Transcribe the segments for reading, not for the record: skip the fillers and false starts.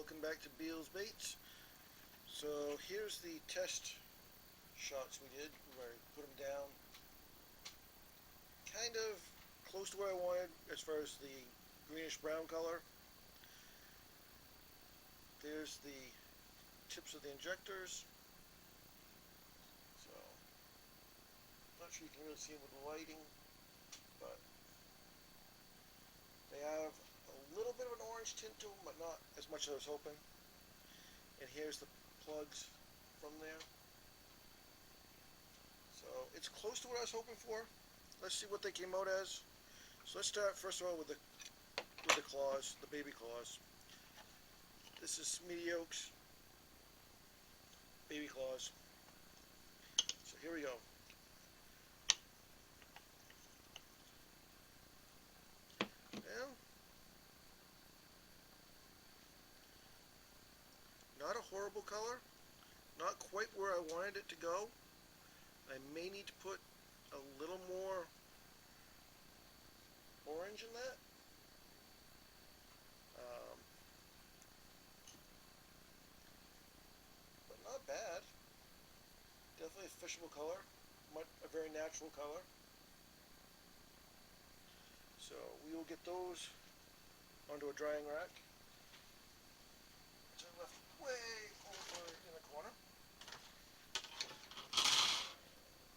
welcome back to tbealesbaits. So here's the test shots we did where I put them down kind of close to where I wanted as far as the greenish brown color. There's the tips of the injectors. So not sure you can really see them with the lighting, but they have a little bit of an orange tint to them, but not as much as I was hoping. And here's the plugs from there. So it's close to what I was hoping for. Let's see what they came out as. So let's start first of all with the claws, the baby claws. This is mediocres baby claws. So here we go. Well, not a horrible color. Not quite where I wanted it to go. I may need to put a little more orange in that. But not bad. Definitely a fishable color. A very natural color. So we will get those onto a drying rack. Which I left way over in the corner.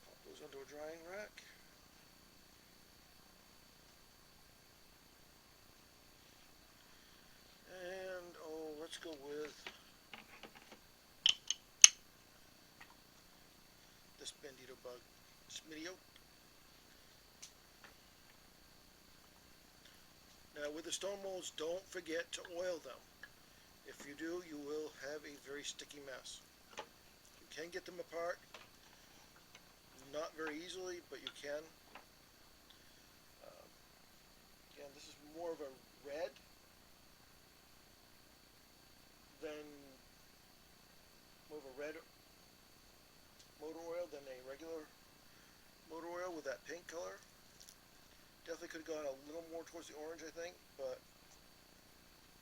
Pop those onto a drying rack. And let's go with this bandito bug. Smitio. Now with the stone molds, don't forget to oil them. If you do, you will have a very sticky mess. You can get them apart, not very easily, but you can. Again, this is more of a red motor oil than a regular motor oil with that pink color. Definitely could have gone a little more towards the orange, I think, but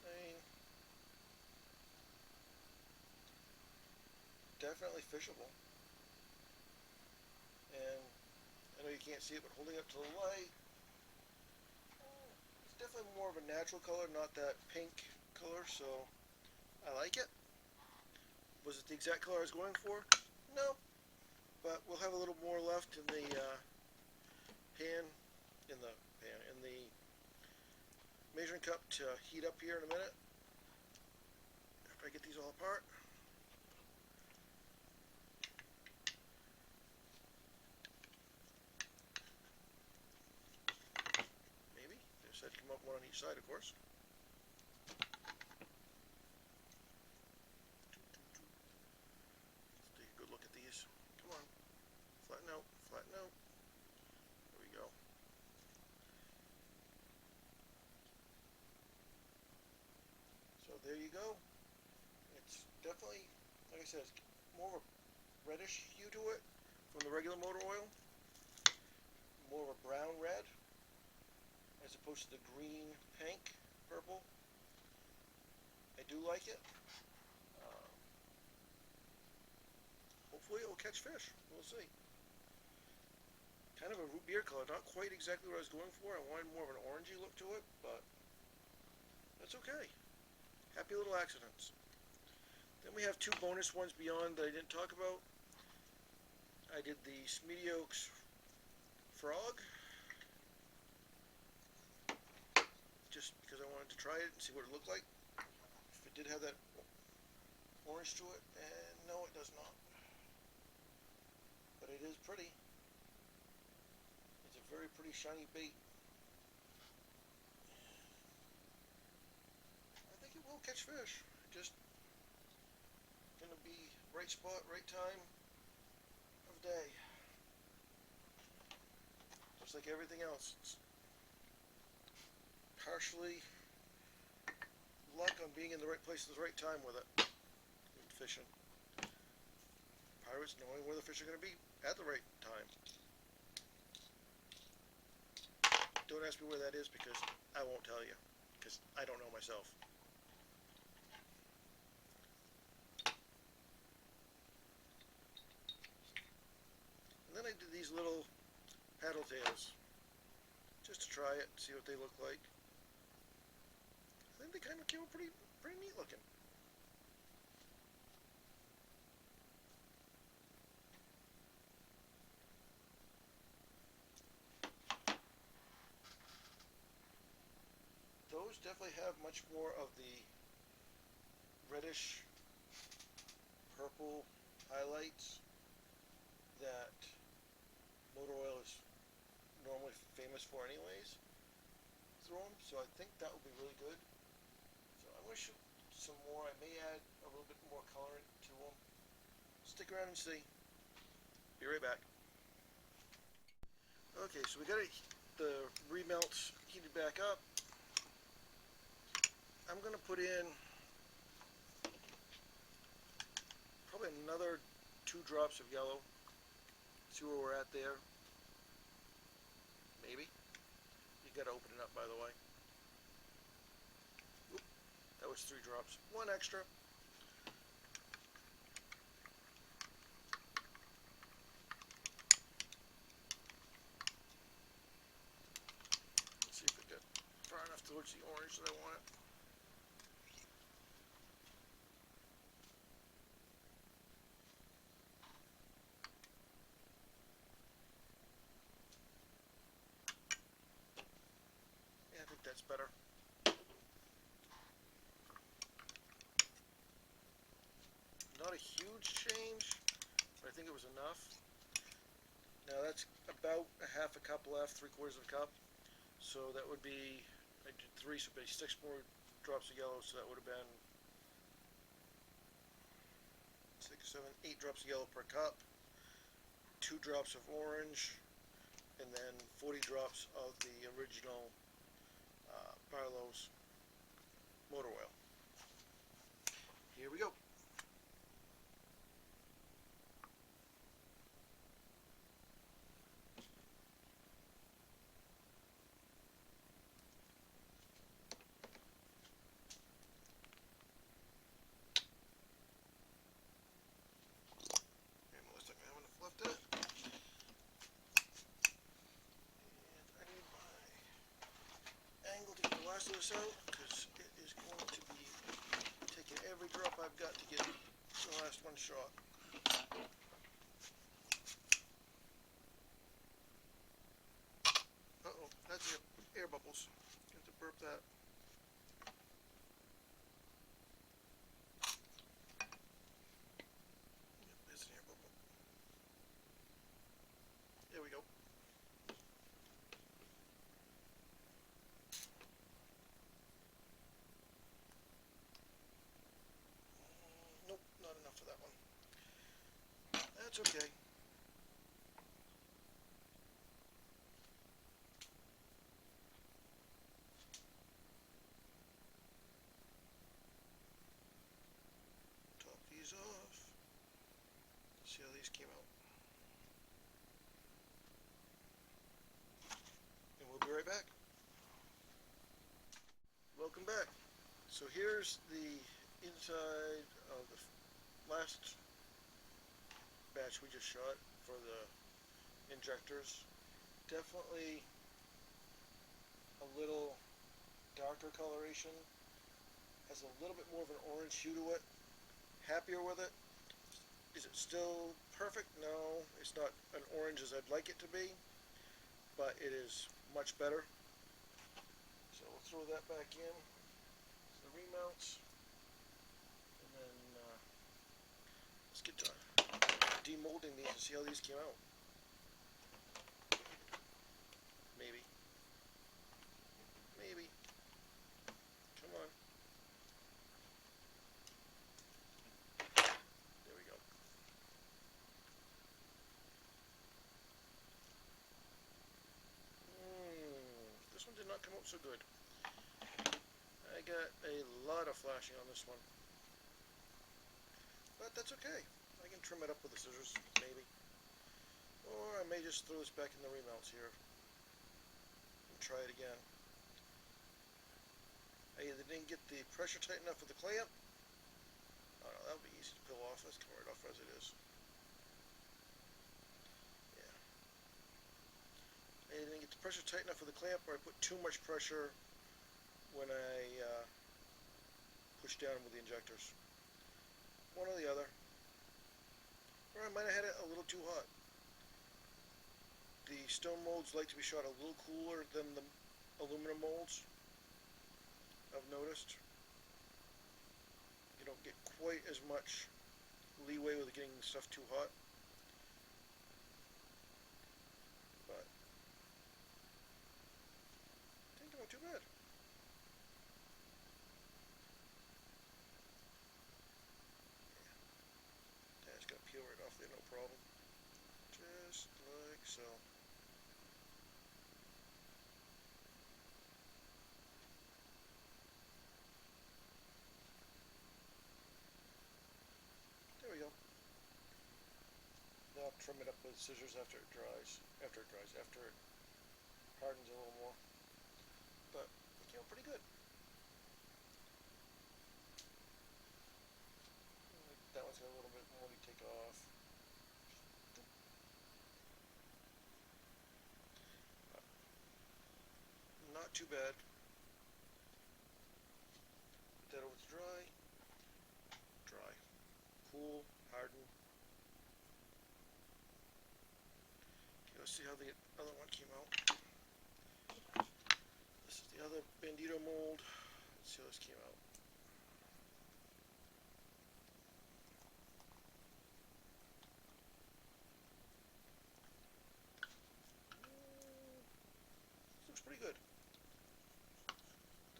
I mean, definitely fishable. And I know you can't see it, but holding it to the light, it's definitely more of a natural color, not that pink color, so I like it. Was it the exact color I was going for? No, but we'll have a little more left in the in the measuring cup to heat up here in a minute after I get these all apart. Maybe they said come up one on each side, of course. Let's take a good look at these. Come on, flatten out, flatten out. There we go. So there you go. It's definitely, like I said, it's more of a reddish hue to it from the regular motor oil. More of a brown red as opposed to the green, pink, purple. I do like it. Hopefully it will catch fish. We'll see. Kind of a root beer color. Not quite exactly what I was going for. I wanted more of an orangey look to it, but that's okay. Happy little accidents. Then we have two bonus ones beyond that I didn't talk about. I did the Smediocres frog, just because I wanted to try it and see what it looked like. If it did have that orange to it, and no, it does not. But it is pretty. It's a very pretty shiny bait. I think it will catch fish. Just gonna be right spot, right time of day. Just like everything else. It's partially luck on being in the right place at the right time with it. And fishing. Pirates knowing where the fish are going to be at the right time. Don't ask me where that is because I won't tell you. Because I don't know myself. tails, just to try it, see what they look like. I think they kind of came out pretty neat looking. Those definitely have much more of the reddish purple highlights that motor oil is normally famous for anyways through them, so I think that will be really good. So I'm going to shoot some more. I may add a little bit more colorant to them. Stick around and see. Be right back. Okay, so we got the remelts heated back up. I'm going to put in probably another 2 drops of yellow. See where we're at there. Maybe. You got to open it up, by the way. Oop, that was 3 drops. 1 extra. Let's see if it got far enough towards the orange that I want it. Yeah, I think that's better. Not a huge change, but I think it was enough. Now that's about a half a cup left, 3/4 of a cup. So that would be, I did 3, so it'd be 6 more drops of yellow, so that would have been 6, 7, 8 drops of yellow per cup, 2 drops of orange, and then 40 drops of the original Barlow's motor oil. Here we go. Left in it. And I need my angle to get the last of this out, because it is going to be taking every drop I've got to get the last one shot. Uh-oh, that's air bubbles. Have to burp that. There's an air bubble. There we go. Nope, not enough for that one. That's okay. Top these off. See how these came out. And we'll be right back. Welcome back. So here's the inside of the last batch we just shot for the injectors. Definitely a little darker coloration. Has a little bit more of an orange hue to it. Happier with it. Is it still perfect? No, it's not an orange as I'd like it to be, but it is much better. So we'll throw that back in. The remounts, and then let's get to demolding these and see how these came out. Maybe. Maybe. Come on. There we go. This one did not come out so good. I got a lot of flashing on this one. But that's okay. I can trim it up with the scissors, maybe. Or I may just throw this back in the remounts here and try it again. I either didn't get the pressure tight enough with the clamp. Oh no, that'll be easy to peel off. Let's come right off as it is. Yeah. I didn't get the pressure tight enough for the clamp, or I put too much pressure when I pushed down with the injectors. One or the other. Or I might have had it a little too hot. The stone molds like to be shot a little cooler than the aluminum molds, I've noticed. You don't get quite as much leeway with getting stuff too hot. But I think it went too bad. Yeah, it's gonna peel right off there, no problem. Just like so. There we go. Now I'll trim it up with scissors after it dries. After it hardens a little more. But it came out pretty good. That one's got a little bit more to take off. Not too bad. Put that over to dry. Dry. Cool. Harden. Okay, let's see how the other one came out. This is the other Bandito mold. Let's see how this came out. This looks pretty good.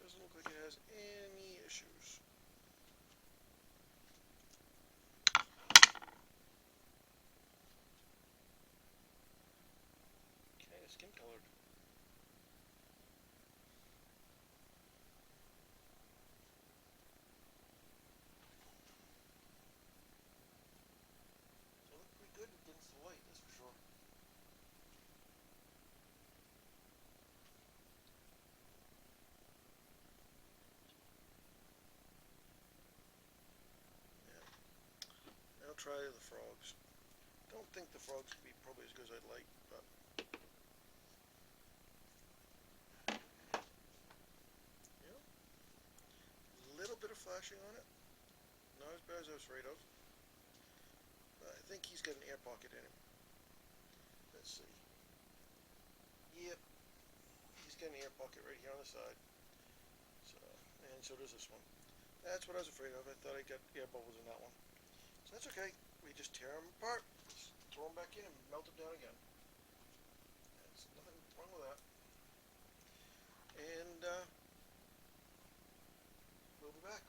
Doesn't look like it has any issues. Kind of skin colored. So it looked pretty good against the light, that's for sure. Yeah. I'll try the frogs. Don't think the frogs could be probably as good as I'd like, but yeah. A little bit of flashing on it. Not as bad as I was afraid of. But I think he's got an air pocket in him. Let's see. Yep. He's got an air pocket right here on the side. So, and so does this one. That's what I was afraid of. I thought I got air bubbles in that one. So that's okay. We just tear them apart, just throw them back in and melt them down again. There's nothing wrong with that. And we'll be back.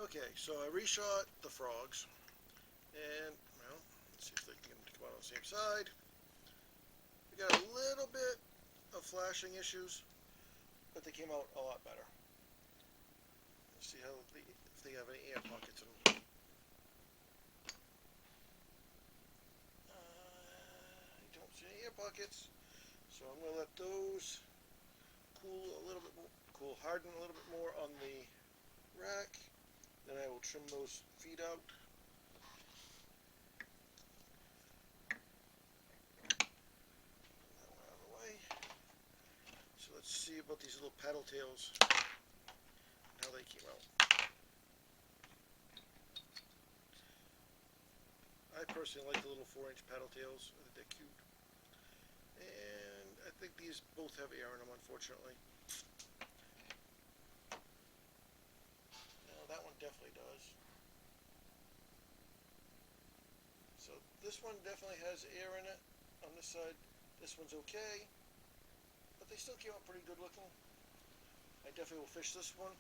Okay, so I reshot the frogs. And, well, let's see if they can come out on the same side. We got a little bit of flashing issues, but they came out a lot better. Let's see if they have any air pockets in them. I don't see any air pockets, so I'm going to let those harden a little bit more on the rack. Then I will trim those feet out. That one out of the way. So let's see about these little paddle tails and how they came out. I personally like the little 4-inch paddle tails. I think they're cute. And I think these both have air in them, unfortunately. No, that one definitely does. So this one definitely has air in it on this side. This one's okay, but they still came out pretty good looking. I definitely will fish this one,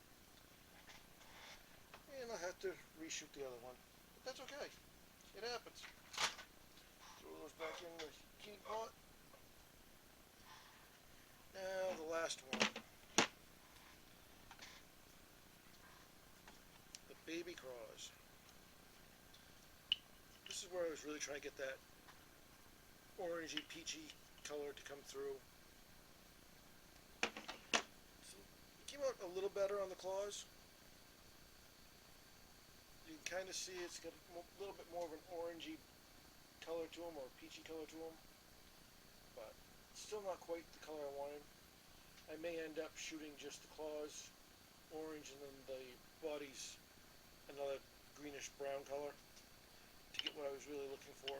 and I'll have to reshoot the other one, but that's okay. It happens. Throw those back in the heating pot. Now the last one, the baby craws. This is where I was really trying to get that orangey peachy color to come through. So it came out a little better on the claws. You can kind of see it's got a little bit more of an orangey color to them, or a peachy color to them. Still not quite the color I wanted. I may end up shooting just the claws orange and then the body's another greenish brown color to get what I was really looking for.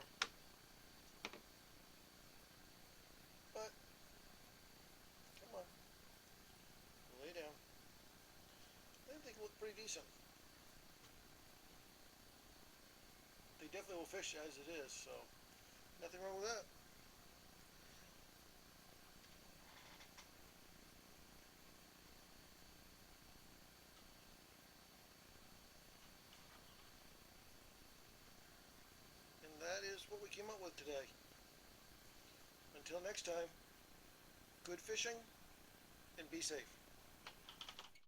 But, come on, lay down. I think they look pretty decent. They definitely will fish as it is, so nothing wrong with that. And that is what we came up with today. Until next time, good fishing and be safe.